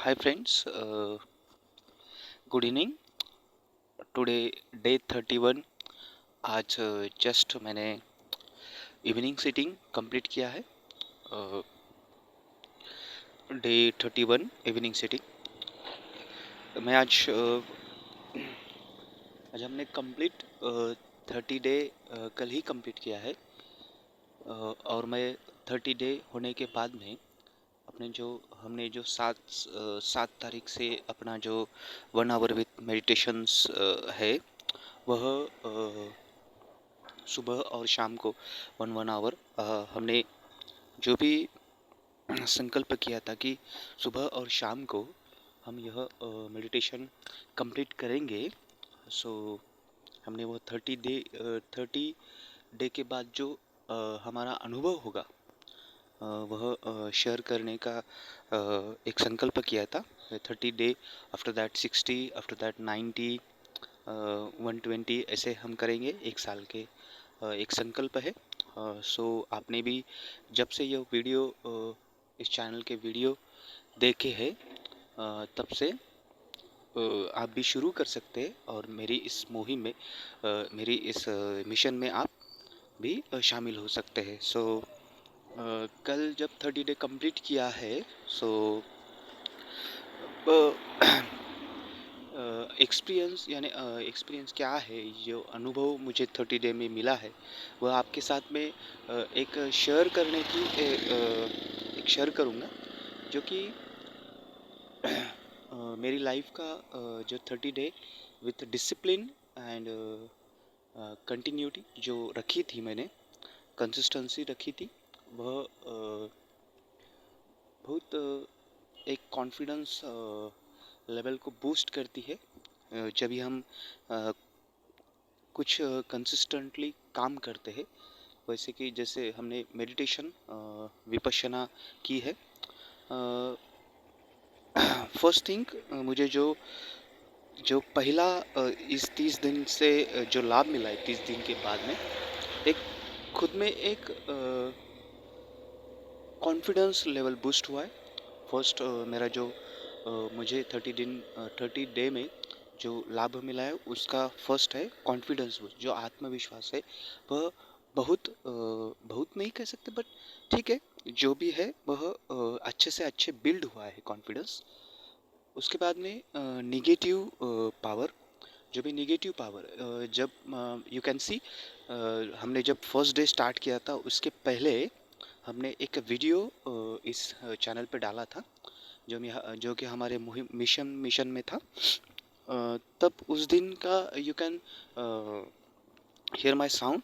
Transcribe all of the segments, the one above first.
Hi friends, good evening. Today day 31। आज just मैंने evening sitting complete किया है। Day 31 evening sitting. आज हमने कंप्लीट 30 डे कल ही कंप्लीट किया है। और मैं 30 डे होने के बाद में हमने जो 7 तारीख से अपना जो 1 आवर विथ मेडिटेशंस है, वह सुबह और शाम को 1 आवर हमने जो भी संकल्प किया था कि सुबह और शाम को हम यह मेडिटेशन कंप्लीट करेंगे। सो हमने वो 30 डे के बाद जो हमारा अनुभव होगा वह शेयर करने का एक संकल्प किया था। 30 day, after that 60, after that 90, 120 ऐसे हम करेंगे। एक साल के एक संकल्प है। सो आपने भी जब से यह वीडियो इस चैनल के वीडियो देखे हैं तब से आप भी शुरू कर सकते हैं और मेरी इस मुहिम में मेरी इस मिशन में आप भी शामिल हो सकते हैं। सो कल जब 30 डे कंप्लीट किया है, सो एक्सपीरियंस क्या है, जो अनुभव मुझे 30 डे में मिला है वह आपके साथ में एक शेयर करने की एक शेयर करूँगा, जो कि मेरी लाइफ का जो 30 day with discipline and continuity जो रखी थी, मैंने कंसिस्टेंसी रखी थी, वह बहुत एक कॉन्फिडेंस लेवल को बूस्ट करती है जब भी हम कुछ कंसिस्टेंटली काम करते हैं। वैसे कि जैसे हमने मेडिटेशन विपश्यना की है। फर्स्ट थिंग, मुझे जो जो पहला इस 30 दिन से जो लाभ मिला है, 30 दिन के बाद में एक खुद में एक कॉन्फिडेंस लेवल बूस्ट हुआ है। फर्स्ट मेरा जो मुझे 30 डे में जो लाभ मिला है उसका फर्स्ट है कॉन्फिडेंस बूस्ट। जो आत्मविश्वास है वह बहुत नहीं कह सकते, बट ठीक है, जो भी है वह अच्छे से अच्छे बिल्ड हुआ है कॉन्फिडेंस। उसके बाद में निगेटिव पावर, जो भी निगेटिव पावर, जब यू कैन सी, हमने जब फर्स्ट डे स्टार्ट किया था उसके पहले हमने एक वीडियो इस चैनल पे डाला था, जो कि हमारे मिशन में था। तब उस दिन का you can hear my sound.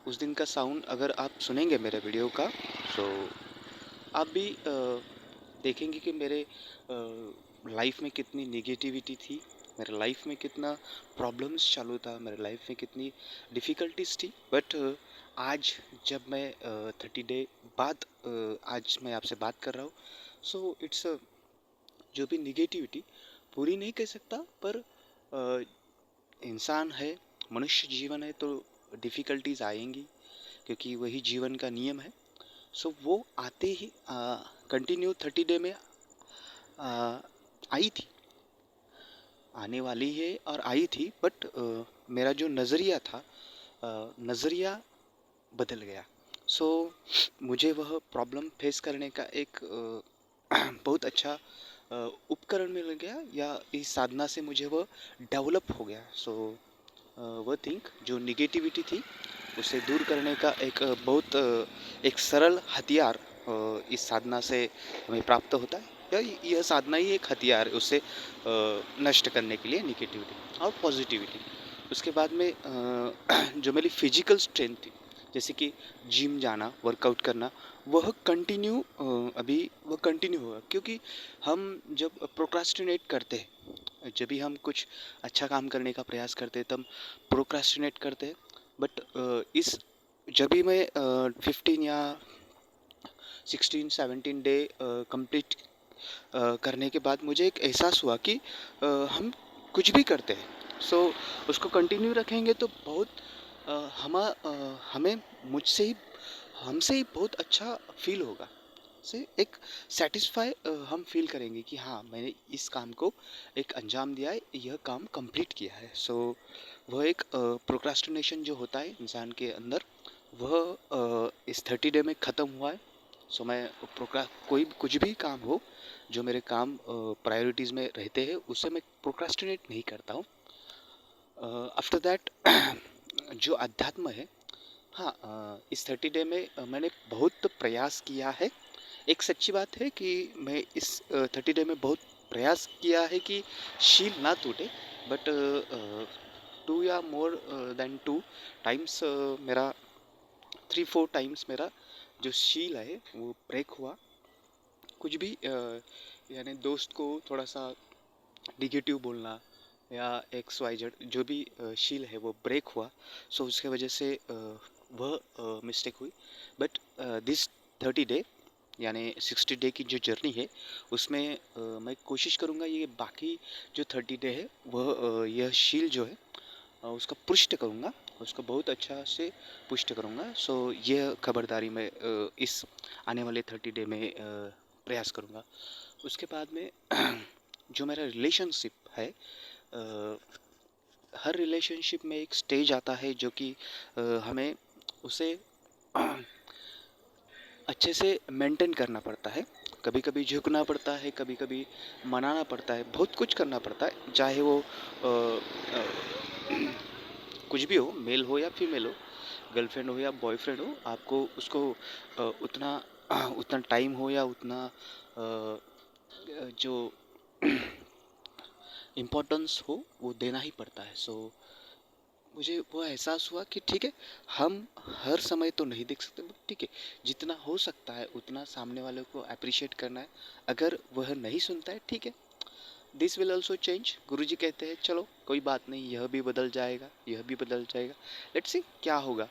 उस दिन का साउंड अगर आप सुनेंगे मेरे वीडियो का, तो आप भी देखेंगे कि मेरे लाइफ में कितनी निगेटिविटी थी, मेरे लाइफ में कितना प्रॉब्लम्स चालू था, मेरे लाइफ में कितनी डिफ़िकल्टीज थी। बट आज जब मैं 30 डे बाद आज मैं आपसे बात कर रहा हूँ, सो इट्स जो भी निगेटिविटी पूरी नहीं कह सकता, पर इंसान है, मनुष्य जीवन है, तो डिफ़िकल्टीज आएंगी, क्योंकि वही जीवन का नियम है। सो वो आते ही कंटिन्यू 30 डे में आई थी, आने वाली है और आई थी। बट मेरा जो नज़रिया था, नज़रिया बदल गया। सो मुझे वह प्रॉब्लम फेस करने का एक बहुत अच्छा उपकरण मिल गया, या इस साधना से मुझे वह डेवलप हो गया। सो वह थिंक जो निगेटिविटी थी उसे दूर करने का एक बहुत एक सरल हथियार इस साधना से हमें प्राप्त होता है। यह साधना ही एक हथियार है उसे नष्ट करने के लिए, निगेटिविटी और पॉजिटिविटी। उसके बाद में जो मेरी फिजिकल स्ट्रेंथ थी, जैसे कि जिम जाना, वर्कआउट करना, वह कंटिन्यू अभी वह कंटिन्यू होगा, क्योंकि हम जब प्रोक्रास्टिनेट करते हैं, जब भी हम कुछ अच्छा काम करने का प्रयास करते हैं, तब प्रोक्रास्टिनेट करते हैं। बट इस जब भी मैं 15 या 16-17 डे कंप्लीट करने के बाद मुझे एक एहसास हुआ कि हम कुछ भी करते हैं, सो उसको कंटिन्यू रखेंगे तो बहुत हमें मुझसे ही हमसे ही बहुत अच्छा फील होगा। से एक सेटिस्फाई हम फील करेंगे कि हाँ, मैंने इस काम को एक अंजाम दिया है, यह काम कंप्लीट किया है। सो वह एक प्रोक्रास्टिनेशन जो होता है इंसान के अंदर, वह इस 30 डे में ख़त्म हुआ है। सो मैं प्रोक्रा कोई कुछ भी काम हो, जो मेरे काम प्रायोरिटीज़ में रहते हैं, उससे मैं प्रोक्रास्टिनेट नहीं करता हूँ। आफ्टर दैट जो अध्यात्म है, हाँ, इस 30 डे में मैंने बहुत प्रयास किया है। एक सच्ची बात है कि मैं इस 30 डे में बहुत प्रयास किया है कि शील ना टूटे, बट 2 या मोर देन 2 टाइम्स मेरा 3-4 टाइम्स मेरा जो शील है वो ब्रेक हुआ। कुछ भी यानी दोस्त को थोड़ा सा निगेटिव बोलना या एक्स वाई जेड जो भी शील है वो ब्रेक हुआ। सो उसके वजह से वह मिस्टेक हुई। बट दिस 30 डे यानी 60 डे की जो जर्नी है, उसमें मैं कोशिश करूँगा ये बाकी जो 30 डे है वह यह शील जो है उसका पुष्ट करूँगा, उसको बहुत अच्छा से पुष्ट करूँगा। सो यह खबरदारी मैं इस आने वाले 30 डे में प्रयास करूँगा। उसके बाद में जो मेरा रिलेशनशिप है, हर रिलेशनशिप में एक स्टेज आता है जो कि हमें उसे अच्छे से मेंटेन करना पड़ता है। कभी कभी झुकना पड़ता है, कभी कभी मनाना पड़ता है, बहुत कुछ करना पड़ता है, चाहे वो कुछ भी हो, मेल हो या फीमेल हो, गर्लफ्रेंड हो या बॉयफ्रेंड हो, आपको उसको उतना उतना टाइम हो या उतना जो इम्पोर्टेंस हो वो देना ही पड़ता है। सो मुझे वो एहसास हुआ कि ठीक है, हम हर समय तो नहीं देख सकते, बट ठीक है, जितना हो सकता है उतना सामने वाले को अप्रिशिएट करना है। अगर वह नहीं सुनता है, ठीक है, दिस विल ऑल्सो चेंज। गुरुजी कहते हैं चलो कोई बात नहीं, यह भी बदल जाएगा, यह भी बदल जाएगा, लेट्स सी क्या होगा।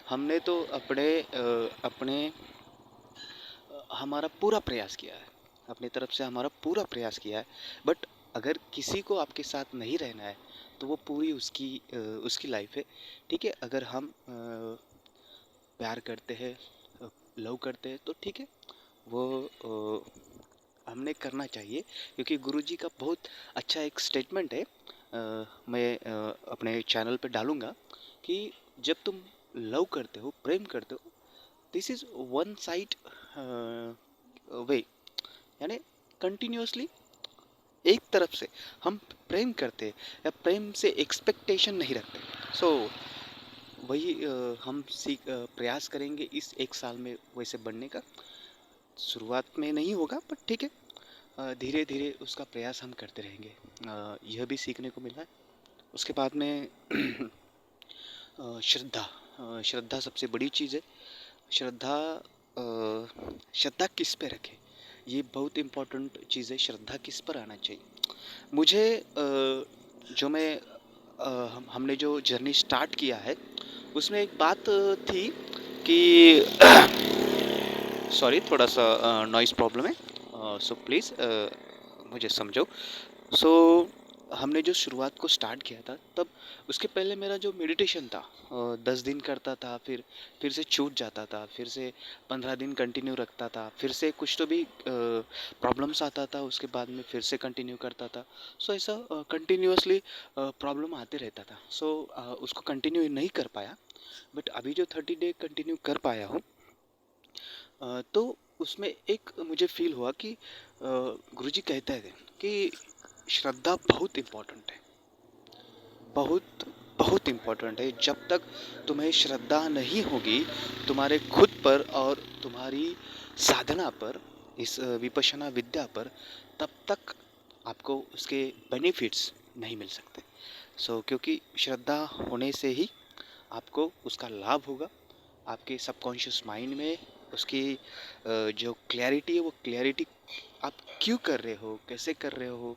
हमने तो अपने हमारा पूरा प्रयास किया है, अपनी तरफ से हमारा पूरा प्रयास किया है। बट अगर किसी को आपके साथ नहीं रहना है तो वो पूरी उसकी लाइफ है। ठीक है, अगर हम प्यार करते हैं, लव करते हैं, तो ठीक है, वो हमने करना चाहिए। क्योंकि गुरुजी का बहुत अच्छा एक स्टेटमेंट है, मैं अपने चैनल पे डालूँगा कि जब तुम लव करते हो, प्रेम करते हो, this is one side way, यानी कंटिन्यूअसली एक तरफ से हम प्रेम करते हैं या प्रेम से एक्सपेक्टेशन नहीं रखते। सो वही हम प्रयास करेंगे इस एक साल में वैसे बनने का। शुरुआत में नहीं होगा, पर ठीक है, धीरे धीरे उसका प्रयास हम करते रहेंगे। यह भी सीखने को मिला है। उसके बाद में श्रद्धा, श्रद्धा सबसे बड़ी चीज़ है। श्रद्धा श्रद्धा किस पे रखें, ये बहुत इम्पोर्टेंट चीज़ है। श्रद्धा किस पर आना चाहिए। मुझे जो मैं हमने जो जर्नी स्टार्ट किया है, उसमें एक बात थी कि सॉरी, थोड़ा सा नॉइज़ प्रॉब्लम है, सो प्लीज़ मुझे समझो। सो हमने जो शुरुआत को स्टार्ट किया था, तब उसके पहले मेरा जो मेडिटेशन था, 10 दिन करता था, फिर से छूट जाता था, फिर से 15 दिन कंटिन्यू रखता था, फिर से कुछ तो भी प्रॉब्लम्स आता था, उसके बाद में फिर से कंटिन्यू करता था। सो ऐसा कंटिन्यूअसली प्रॉब्लम आते रहता था। सो उसको कंटिन्यू नहीं कर पाया। बट अभी जो 30 डे कंटिन्यू कर पाया हूँ, तो उसमें एक मुझे फील हुआ कि गुरुजी कहते हैं कि श्रद्धा बहुत इम्पोर्टेंट है, बहुत बहुत इम्पोर्टेंट है। जब तक तुम्हें श्रद्धा नहीं होगी तुम्हारे खुद पर और तुम्हारी साधना पर, इस विपश्यना विद्या पर, तब तक आपको उसके बेनिफिट्स नहीं मिल सकते। सो क्योंकि श्रद्धा होने से ही आपको उसका लाभ होगा। आपके सबकॉन्शियस माइंड में उसकी जो क्लैरिटी है, वो क्लैरिटी आप क्यों कर रहे हो, कैसे कर रहे हो,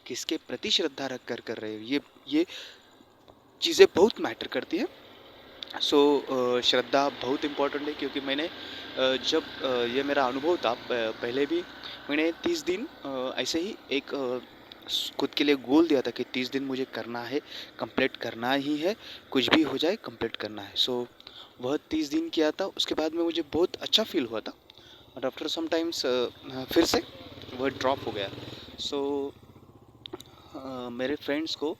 किसके प्रति श्रद्धा रख कर रहे हो, ये चीज़ें बहुत मैटर करती हैं। सो श्रद्धा बहुत इम्पोर्टेंट है। क्योंकि मैंने जब ये मेरा अनुभव था, पहले भी मैंने 30 दिन ऐसे ही एक खुद के लिए गोल दिया था कि 30 दिन मुझे करना है, कंप्लीट करना ही है, कुछ भी हो जाए कंप्लीट करना है। सो वह 30 दिन किया था। उसके बाद में मुझे बहुत अच्छा फील हुआ था। और आफ्टर सम टाइम्स फिर से वह ड्रॉप हो गया। सो मेरे फ्रेंड्स को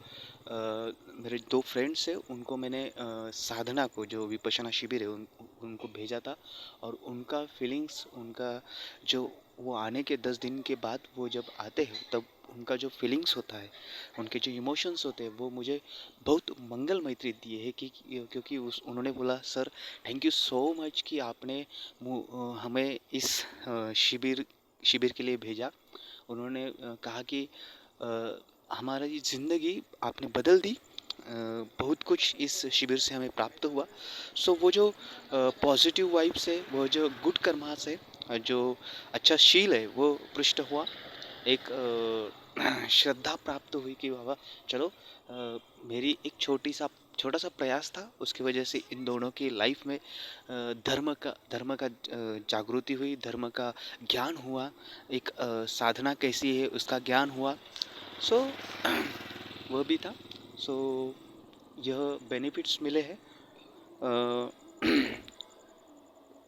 मेरे दो फ्रेंड्स हैं, उनको मैंने साधना को, जो विपश्यना शिविर है, उनको भेजा था। और उनका फीलिंग्स, उनका जो वो आने के 10 दिन के बाद वो जब आते हैं, तब उनका जो फीलिंग्स होता है, उनके जो इमोशंस होते हैं, वो मुझे बहुत मंगलमय दिए है। क्योंकि उन्होंने बोला, sir thank you so much कि आपने हमें इस शिविर शिविर के लिए भेजा। उन्होंने कहा कि हमारी ज़िंदगी आपने बदल दी, बहुत कुछ इस शिविर से हमें प्राप्त हुआ। सो वो जो पॉजिटिव वाइब्स है, वो जो गुड कर्मास है, जो अच्छा शील है, वो पृष्ठ हुआ। एक श्रद्धा प्राप्त हुई कि बाबा चलो, मेरी एक छोटा सा प्रयास था, उसकी वजह से इन दोनों की लाइफ में धर्म का जागृति हुई, धर्म का ज्ञान हुआ, एक साधना कैसी है उसका ज्ञान हुआ। सो वह भी था। सो यह बेनिफिट्स मिले हैं।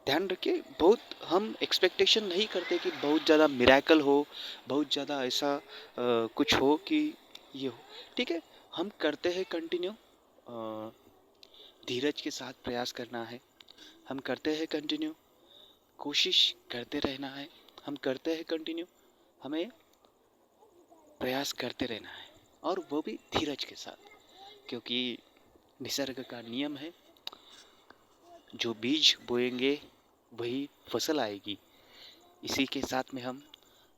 ध्यान रखिए, बहुत हम एक्सपेक्टेशन नहीं करते कि बहुत ज़्यादा मिरेकल हो, बहुत ज़्यादा ऐसा कुछ हो कि ये हो। ठीक है, हम करते हैं कंटिन्यू, धीरज के साथ प्रयास करना है। हम करते हैं कंटिन्यू, कोशिश करते रहना है। हम करते हैं कंटिन्यू, हमें प्रयास करते रहना है, और वो भी धीरज के साथ। क्योंकि निसर्ग का नियम है, जो बीज बोएंगे वही फसल आएगी। इसी के साथ में हम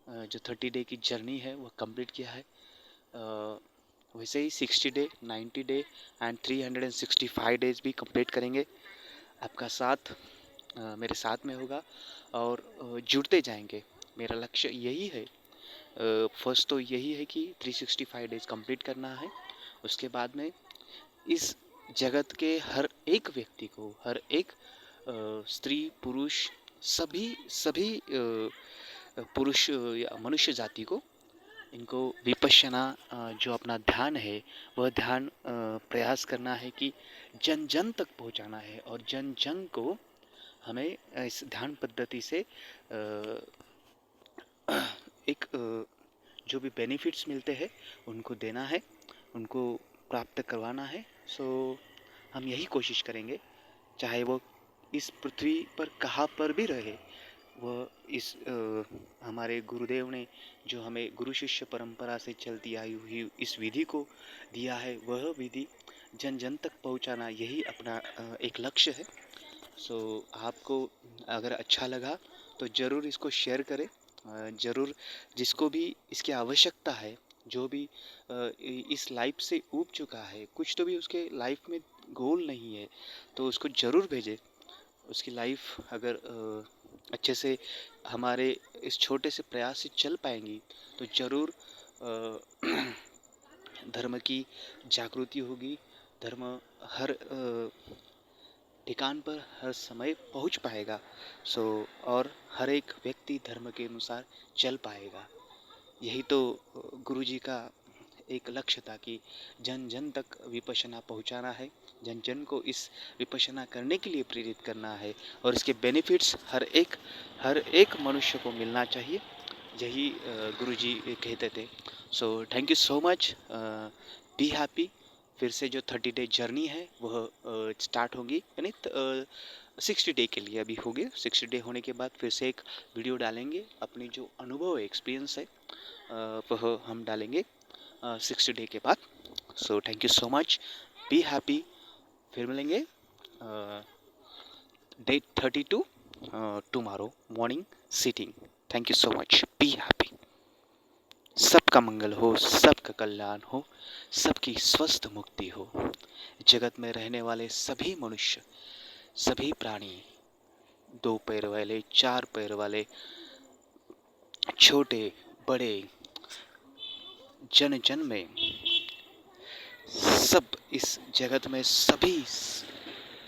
जो 30 डे की जर्नी है वो कंप्लीट किया है। वैसे ही 60 डे, 90 डे एंड 365 डेज भी कंप्लीट करेंगे। आपका साथ मेरे साथ में होगा, और जुड़ते जाएंगे। मेरा लक्ष्य यही है। फर्स्ट तो यही है कि 365 डेज कंप्लीट करना है। उसके बाद में इस जगत के हर एक व्यक्ति को, हर एक स्त्री पुरुष, सभी सभी पुरुष या मनुष्य जाति को, इनको विपश्यना जो अपना ध्यान है, वह ध्यान प्रयास करना है कि जन जन तक पहुंचाना है। और जन जन को हमें इस ध्यान पद्धति से एक जो भी बेनिफिट्स मिलते हैं उनको देना है, उनको प्राप्त करवाना है। सो हम यही कोशिश करेंगे, चाहे वो इस पृथ्वी पर कहाँ पर भी रहे। वह इस हमारे गुरुदेव ने जो हमें गुरु शिष्य परंपरा से चलती आई हुई इस विधि को दिया है, वह विधि जन जन तक पहुंचाना, यही अपना एक लक्ष्य है। सो आपको अगर अच्छा लगा तो ज़रूर इसको शेयर करें। ज़रूर जिसको भी इसकी आवश्यकता है, जो भी इस लाइफ से ऊब चुका है, कुछ तो भी उसके लाइफ में गोल नहीं है, तो उसको ज़रूर भेजें। उसकी लाइफ अगर अच्छे से हमारे इस छोटे से प्रयास से चल पाएंगी, तो ज़रूर धर्म की जागृति होगी। धर्म हर ठिकान पर हर समय पहुंच पाएगा। सो और हर एक व्यक्ति धर्म के अनुसार चल पाएगा। यही तो गुरु जी का एक लक्ष्य था कि जन जन तक विपश्यना पहुंचाना है, जन जन को इस विपश्यना करने के लिए प्रेरित करना है, और इसके बेनिफिट्स हर एक मनुष्य को मिलना चाहिए। यही गुरु जी कहते थे। सो thank you so much. Be happy. फिर से जो 30 डे जर्नी है वह स्टार्ट होगी, यानी 60 डे के लिए अभी होगी। 60 डे होने के बाद फिर से एक वीडियो डालेंगे, अपनी जो अनुभव है, एक्सपीरियंस है, वह हम डालेंगे 60 डे के बाद। So thank you so much. Be happy. फिर मिलेंगे day 32 tomorrow morning sitting. Thank you so much. Be happy. सबका मंगल हो, सबका कल्याण हो, सबकी स्वस्थ मुक्ति हो। जगत में रहने वाले सभी मनुष्य, सभी प्राणी, 2 पैर वाले, 4 पैर वाले, छोटे बड़े, जन जन में, सब इस जगत में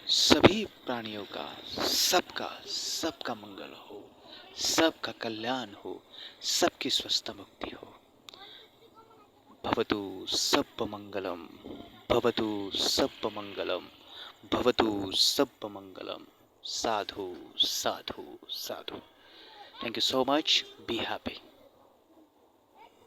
सभी प्राणियों का, सबका मंगल हो, सबका कल्याण हो, सबकी स्वस्थ मुक्ति हो। भवतु सर्वमंगलम, भवतु सर्वमंगलम, भवतु सर्वमंगलम। साधु साधु साधु। Thank you so much, be happy.